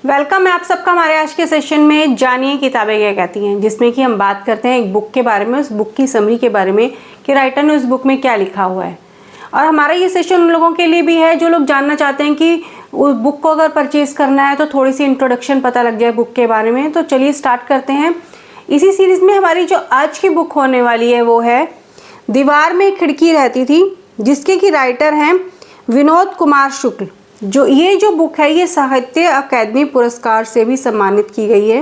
Welcome है आप सबका हमारे आज के सेशन में। जानिए किताबें क्या कहती हैं, जिसमें कि हम बात करते हैं एक बुक के बारे में, उस बुक की समरी के बारे में कि राइटर ने उस बुक में क्या लिखा हुआ है। और हमारा ये सेशन उन लोगों के लिए भी है जो लोग जानना चाहते हैं कि उस बुक को अगर परचेज करना है तो थोड़ी सी इंट्रोडक्शन पता लग जाए बुक के बारे में। तो चलिए स्टार्ट करते हैं। इसी सीरीज में हमारी जो आज की बुक होने वाली है वो है दीवार में खिड़की रहती थी, जिसके की राइटर हैं विनोद कुमार शुक्ल। ये जो बुक है ये साहित्य अकादमी पुरस्कार से भी सम्मानित की गई है।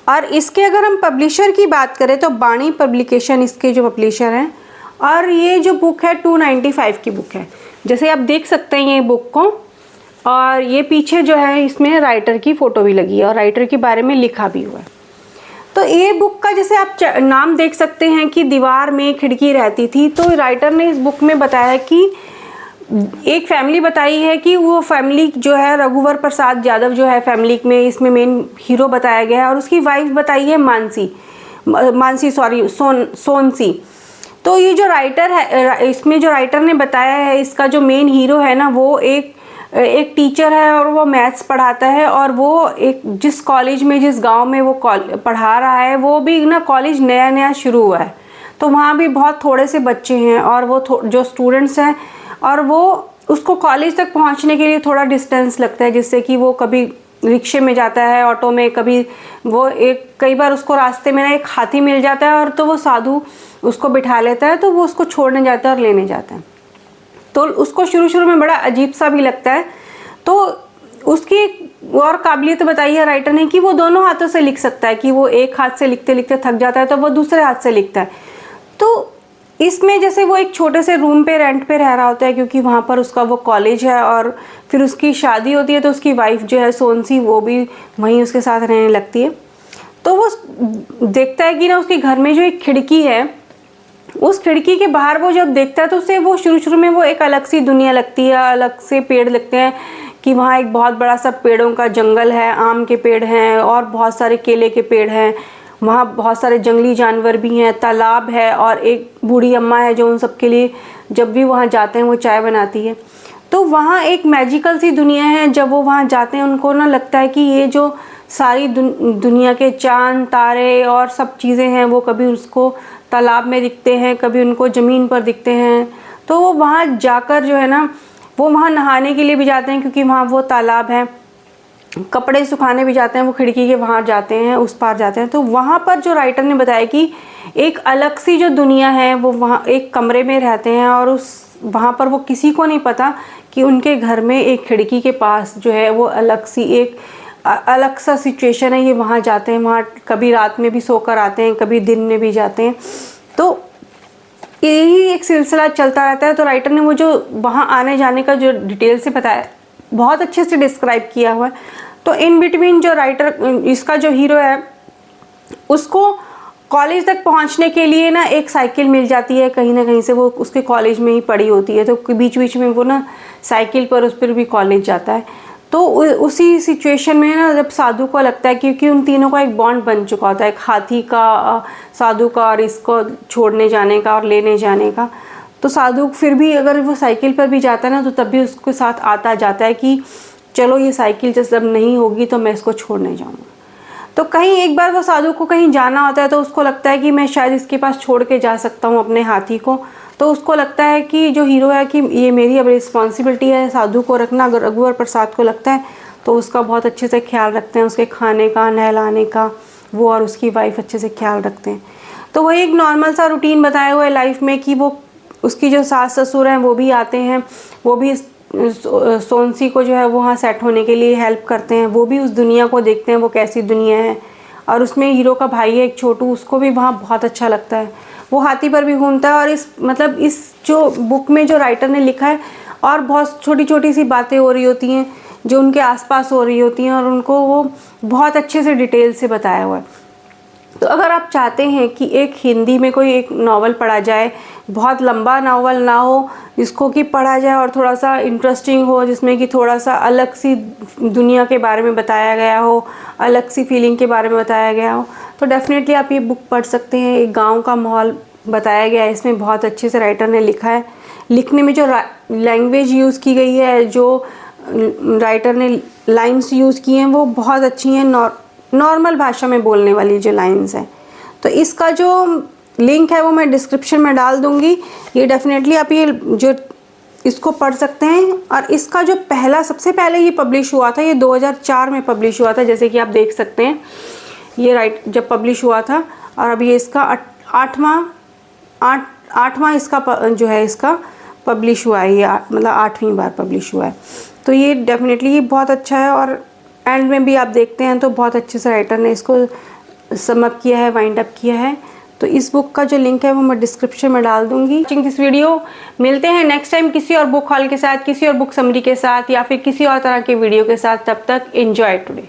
और इसके अगर हम पब्लिशर की बात करें तो बाणी पब्लिकेशन इसके जो पब्लिशर हैं। और ये जो बुक है 295 की बुक है, जैसे आप देख सकते हैं ये बुक को। और ये पीछे जो है इसमें राइटर की फ़ोटो भी लगी है और राइटर के बारे में लिखा भी हुआ है। तो ये बुक का जैसे आप नाम देख सकते हैं कि दीवार में खिड़की रहती थी, तो राइटर ने इस बुक में बताया कि एक फैमिली बताई है कि वो फैमिली जो है रघुवर प्रसाद यादव जो है फैमिली में इसमें मेन हीरो बताया गया है। और उसकी वाइफ बताई है सोनसी। तो ये जो राइटर है, इसमें जो राइटर ने बताया है, इसका जो मेन हीरो है ना वो एक टीचर है और वो मैथ्स पढ़ाता है। और वो एक जिस कॉलेज में जिस गांव में वो पढ़ा रहा है वो भी ना कॉलेज नया नया शुरू हुआ है, तो वहाँ भी बहुत थोड़े से बच्चे हैं और वो जो स्टूडेंट्स हैं और वो उसको कॉलेज तक पहुंचने के लिए थोड़ा डिस्टेंस लगता है, जिससे कि वो कभी रिक्शे में जाता है, ऑटो में, कभी वो कई बार उसको रास्ते में ना एक हाथी मिल जाता है और तो वो साधु उसको बिठा लेता है, तो वो उसको छोड़ने जाता है और लेने जाता है। तो उसको शुरू में बड़ा अजीब सा भी लगता है। तो उसकी और काबिलियत बताई है राइटर ने कि वो दोनों हाथों से लिख सकता है, कि वो एक हाथ से लिखते लिखते थक जाता है तो वो दूसरे हाथ से लिखता है। तो इसमें जैसे वो एक छोटे से रूम पे रेंट पे रह रहा होता है, क्योंकि वहाँ पर उसका वो कॉलेज है और फिर उसकी शादी होती है, तो उसकी वाइफ जो है सोनसी वो भी वहीं उसके साथ रहने लगती है। तो वो देखता है कि ना उसके घर में जो एक खिड़की है, उस खिड़की के बाहर वो जब देखता है तो उसे वो शुरू में वो एक अलग सी दुनिया लगती है, अलग से पेड़ लगते हैं कि वहाँ एक बहुत बड़ा सा पेड़ों का जंगल है, आम के पेड़ हैं और बहुत सारे केले के पेड़ हैं, वहाँ बहुत सारे जंगली जानवर भी हैं, तालाब है और एक बूढ़ी अम्मा है जो उन सब के लिए जब भी वहाँ जाते हैं वो चाय बनाती है। तो वहाँ एक मैजिकल सी दुनिया है। जब वो वहाँ जाते हैं उनको ना लगता है कि ये जो सारी दुनिया के चांद तारे और सब चीज़ें हैं वो कभी उसको तालाब में दिखते हैं, कभी उनको ज़मीन पर दिखते हैं। तो वो वहाँ जाकर जो है ना वो वहाँ नहाने के लिए भी जाते हैं, क्योंकि वहाँ वो तालाब है, कपड़े सुखाने भी जाते हैं, वो खिड़की के वहाँ जाते हैं, उस पार जाते हैं। तो वहाँ पर जो राइटर ने बताया कि एक अलग सी जो दुनिया है, वो वहाँ एक कमरे में रहते हैं और वहाँ पर वो किसी को नहीं पता कि उनके घर में एक खिड़की के पास जो है वो अलग सी एक अलग सा सिचुएशन है। ये वहाँ जाते हैं, वहाँ कभी रात में भी सोकर आते हैं, कभी दिन में भी जाते हैं। तो यही एक सिलसिला चलता रहता है। तो राइटर ने वो जो वहाँ आने जाने का जो डिटेल से बताया, बहुत अच्छे से डिस्क्राइब किया हुआ है। तो इन बिटवीन जो राइटर, इसका जो हीरो है, उसको कॉलेज तक पहुंचने के लिए ना एक साइकिल मिल जाती है कहीं ना कहीं से, वो उसके कॉलेज में ही पड़ी होती है। तो बीच बीच में वो ना साइकिल पर उस पर भी कॉलेज जाता है। तो उसी सिचुएशन में ना जब साधु को लगता है, क्योंकि उन तीनों का एक बॉन्ड बन चुका होता है, एक हाथी का, साधु का और इसको छोड़ने जाने का और लेने जाने का। तो साधु फिर भी अगर वो साइकिल पर भी जाता है ना तो तब भी उसके साथ आता जाता है कि चलो ये साइकिल जब नहीं होगी तो मैं इसको छोड़ने जाऊँगा। तो कहीं एक बार वो साधु को कहीं जाना होता है तो उसको लगता है कि मैं शायद इसके पास छोड़ के जा सकता हूँ अपने हाथी को। तो उसको लगता है कि जो हीरो है कि ये मेरी अब रिस्पॉन्सिबिलिटी है साधु को रखना। अगर रघुवर प्रसाद को लगता है तो उसका बहुत अच्छे से ख्याल रखते हैं, उसके खाने का, नहलाने का, वो और उसकी वाइफ अच्छे से ख्याल रखते हैं। तो वही एक नॉर्मल सा रूटीन बताया हुआ है लाइफ में कि वो उसकी जो सास ससुर हैं वो भी आते हैं, वो भी सोनसी को जो है वहाँ सेट होने के लिए हेल्प करते हैं, वो भी उस दुनिया को देखते हैं वो कैसी दुनिया है। और उसमें हीरो का भाई है एक छोटू, उसको भी वहाँ बहुत अच्छा लगता है, वो हाथी पर भी घूमता है। और इस जो बुक में जो राइटर ने लिखा है और बहुत छोटी छोटी सी बातें हो रही होती हैं जो उनके आसपास हो रही होती हैं और उनको वो बहुत अच्छे से डिटेल से बताया हुआ है। तो अगर आप चाहते हैं कि एक हिंदी में कोई एक नावल पढ़ा जाए, बहुत लंबा नावल ना हो, जिसको कि पढ़ा जाए और थोड़ा सा इंटरेस्टिंग हो, जिसमें कि थोड़ा सा अलग सी दुनिया के बारे में बताया गया हो, अलग सी फीलिंग के बारे में बताया गया हो, तो डेफिनेटली आप ये बुक पढ़ सकते हैं। एक गांव का माहौल बताया गया है इसमें, बहुत अच्छे से राइटर ने लिखा है। लिखने में जो लैंग्वेज यूज़ की गई है, जो राइटर ने लाइंस यूज़ की हैं वो बहुत अच्छी हैं, नॉर्मल भाषा में बोलने वाली जो लाइंस हैं। तो इसका जो लिंक है वो मैं डिस्क्रिप्शन में डाल दूँगी। ये डेफिनेटली आप ये जो इसको पढ़ सकते हैं। और इसका जो पहला सबसे पहले ये पब्लिश हुआ था, ये 2004 में पब्लिश हुआ था, जैसे कि आप देख सकते हैं ये जब पब्लिश हुआ था। और अभी ये इसका आठवां इसका जो है इसका पब्लिश हुआ है, ये मतलब 8वीं बार पब्लिश हुआ है। तो ये डेफिनेटली ये बहुत अच्छा है। और एंड में भी आप देखते हैं तो बहुत अच्छे से राइटर ने इसको सम अप किया है, वाइंड अप किया है। तो इस बुक का जो लिंक है वो मैं डिस्क्रिप्शन में डाल दूंगी। वॉचिंग दिस वीडियो, मिलते हैं नेक्स्ट टाइम किसी और बुक हॉल के साथ, किसी और बुक समरी के साथ, या फिर किसी और तरह के वीडियो के साथ। तब तक एंजॉय टुडे।